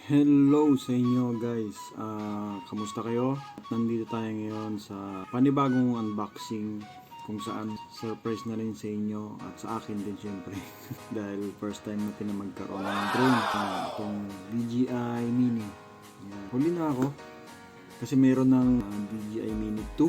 Hello sa inyo guys, kamusta kayo? Nandito tayo ngayon sa panibagong unboxing kung saan surprise na rin sa inyo at sa akin din syempre dahil first time natin na magkaroon ng drone, itong DJI Mini. Huli na ako kasi meron ng DJI Mini 2.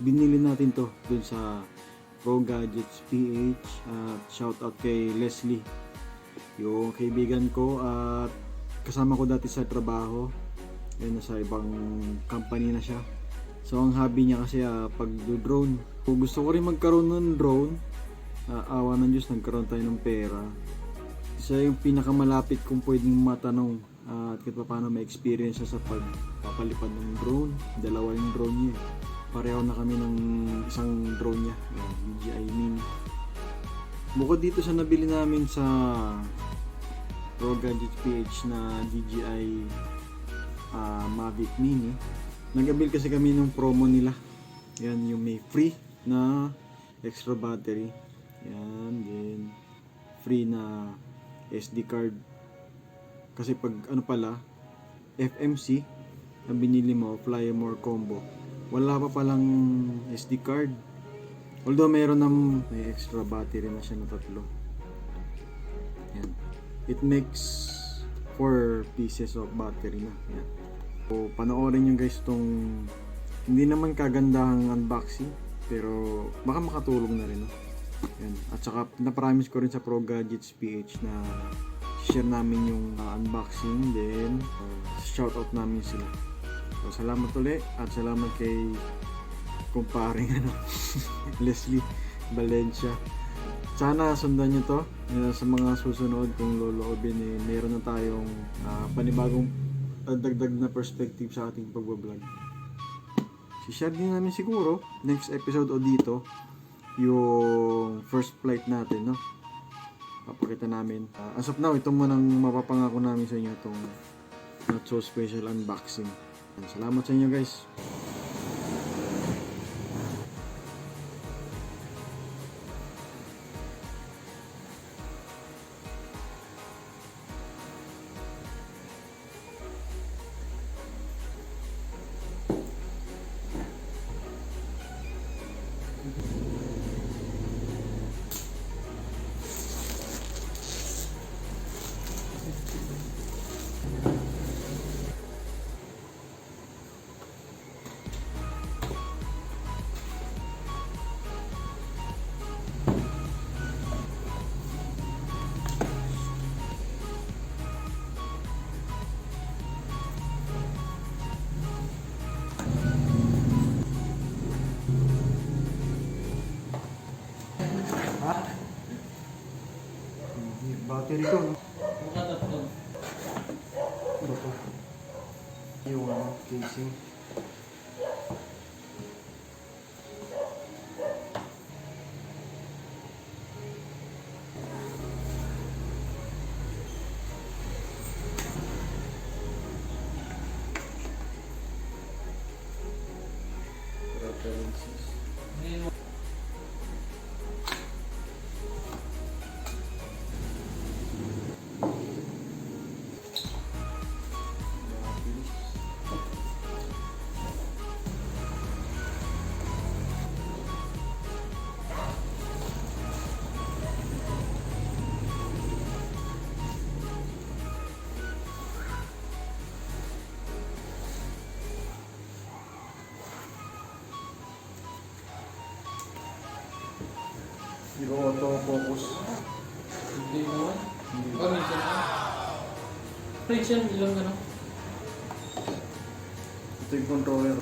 Binili natin to dun sa Pro Gadgets PH at shoutout kay Leslie, yung kaibigan ko at kasama ko dati sa trabaho. Nasa ibang company na siya. So ang hobby niya kasi pag drone. Gusto ko rin magkaroon ng drone. Awa ng Diyos, nagkaroon tayo ng pera. Isa yung pinakamalapit kung pwedeng matanong at kahit paano may experience sa pagpapalipad ng drone. Dalawa yung drone niya. Pareho na kami ng isang drone niya, DJI Mini. Bukod dito sa nabili namin sa Pro Gadgets PH na DJI Mavic Mini, nag-abil kasi kami ng promo nila. Yan, yung may free na extra battery. Yan, then free na SD card. Kasi pag FMC na binili mo, Fly More Combo, wala pa palang SD card. Although mayroon may extra battery na siya na 3. Yan. It makes 4 pieces of battery na. Yan. So, panoorin nyo guys itong hindi naman kagandahang unboxing, pero baka makatulong na rin. Yan. At saka na-promise ko rin sa Pro Gadgets PH na share namin yung unboxing, then shoutout namin sila. So, salamat ulit at salamat kay kumparing Leslie Valencia. Sana sundan nyo to sa mga susunod kung loloobin. Meron na tayong panibagong dagdag na perspective sa ating pagbablog. Si-share din namin siguro next episode o dito yung first flight natin, no? Papakita namin. As of now, ito muna ang mapapangako namin sa inyo, itong not so special unboxing. Salamat sa inyo guys. Battery ko, no? Ano to? Yung casing. References. Yung auto-focus. Hindi naman. Minsan na. Friction, ilang ano? Ito yung controller.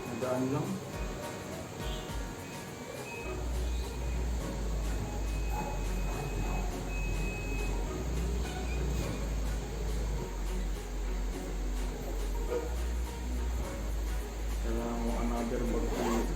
Nadaan lang. Kailangan mo another bag plate.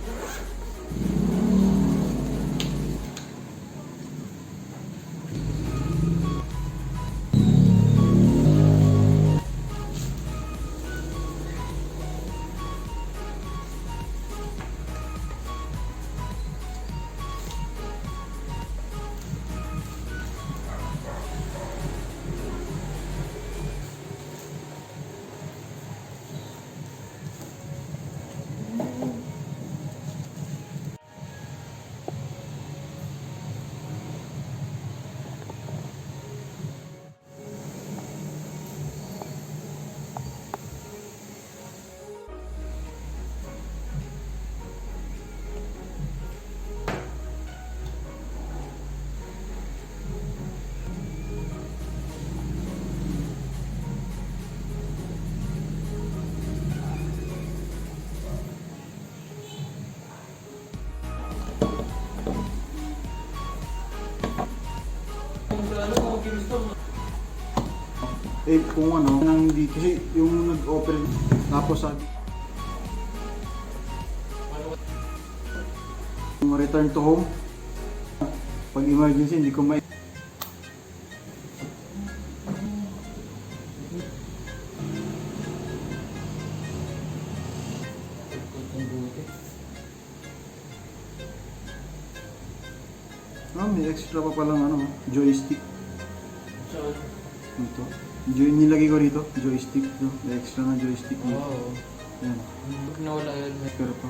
ano, mag-gimis to. Eh, kung ano, nang hindi, kasi yung nag-operate, tapos sabi, yung return to home, pag emergency, hindi ko may... may extra pa palang ano, joystick. Saan? Ito. Nilagay ko rito, joystick. No? May extra na joystick dito. Oo. Yan. Pag nawala yun, may... Pero pa.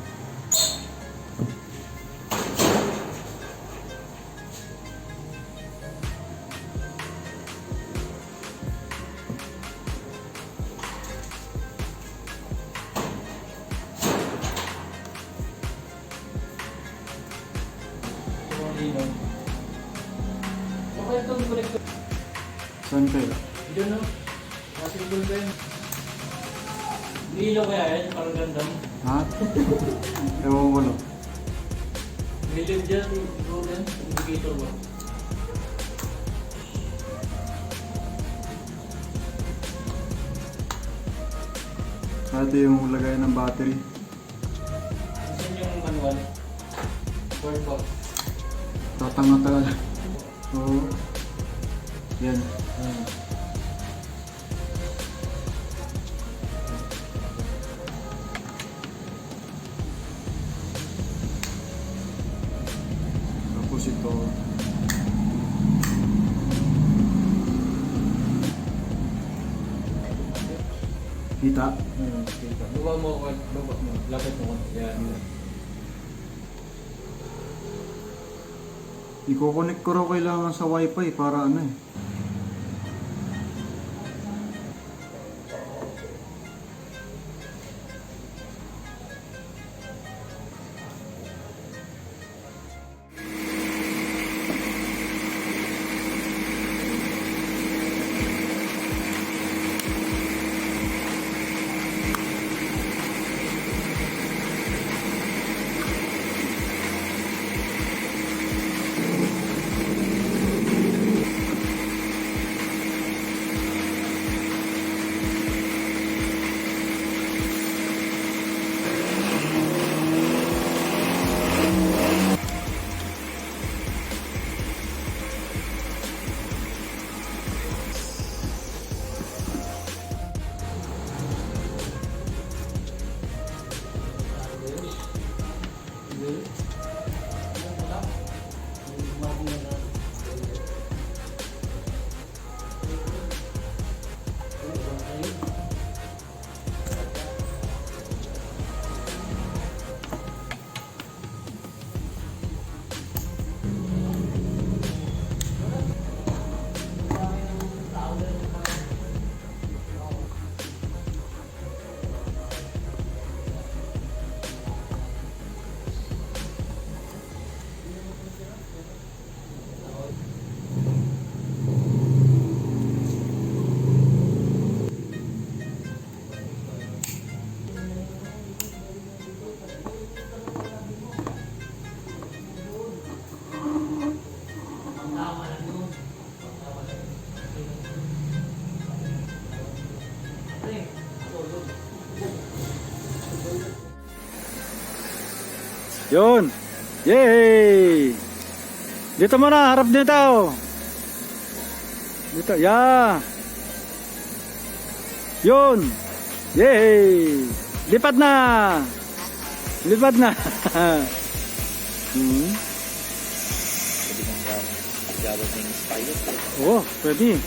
Okay, itong connector. Saan kaya? Diyan no? Nasa-simple ba yun? Ilaw kaya yan? Parang gandang. Ha? Ewan ko lang. Million dyan, siguro yan. Indicator ba? Ito yung lagayan ng battery. Saan yung manual? Word box. Tatanga talaga. Oo. Yan. Tapos ito. Kita? Kita. Luwa mo, luwa mo. Lapit mo. Yan. Iko-connect ko raw kailangan sa wifi para ano eh. Yun! Yay! Dito muna, harap dito! Dito, yeah! Yun! Yay! Lipat na! Lipat na! Pwede kang gawin ng pilot. Oh, pwede.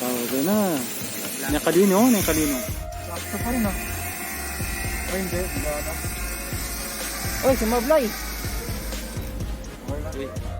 Okay na. Nakalino, nakalino. Sakto pa rin ah. Ay hindi, wala na. Oy, si Mablay! Wait.